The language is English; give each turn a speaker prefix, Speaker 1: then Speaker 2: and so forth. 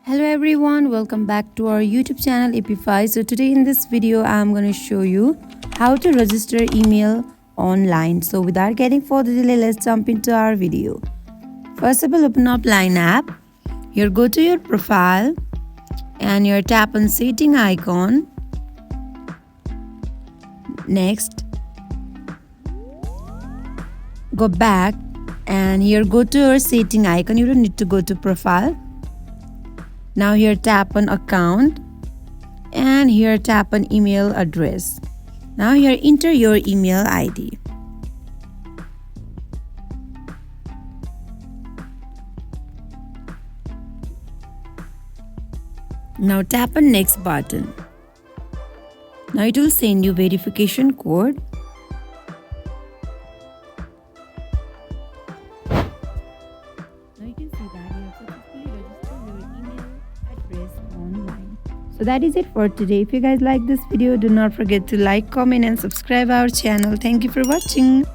Speaker 1: Hello everyone, welcome back to our YouTube channel Appify. So today in this video I'm going to show you how to register email online. So without getting further delay, let's jump into our video. First of all, open up Line app. Here go to your profile and here tap on setting icon. Next, go back and here go to your setting icon. You don't need to go to profile. Now here tap on account and here tap on email address. Now here enter your email ID. Now tap on next button. Now it will send you verification code. Now you can see that you have successfully registered your email address online. So that is it for today. If you guys like this video, do not forget to like, comment and subscribe our channel. Thank you for watching.